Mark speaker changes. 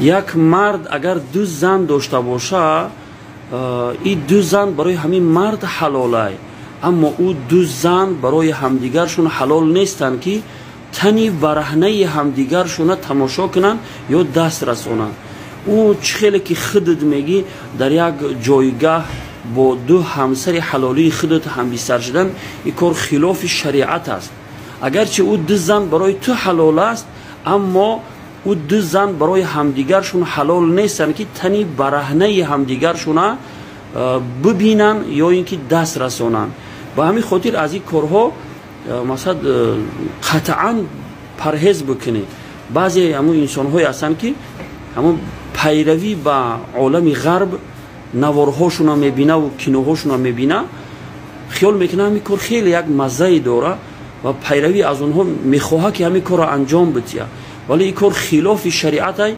Speaker 1: یک مرد اگر دو زن داشته باشه، این دو زن برای همین مرد حلاله، اما او دو زن برای همدیگرشون حلال نیستن که تنی برهنه همدیگرشون تماشا کنن یا دست رسونن. او خیلی که خودت میگی در یک جایگاه با دو همسر حلالی خودت هم بیستر شدن، این کار خلاف شریعت است. اگرچه او دو زن برای تو حلال است، اما او دو زن برای همدیگرشون حلال نیستن که تنی برهنه همدیگرشون ببینن یا اینکه دست رسونن. با همین خاطر از این کارها مثلا قطعا پرهیز بکنید. بعضی همون انسان های هستن که همون پیروی با عالم غرب نوارهاشون رو میبینه و کینوهاشون رو میبینه، خیال میکنه همین کار خیلی یک مزه داره و پیروی از اونها میخواه که همین کار رو انجام بده، ولی این کار خلاف شریعت است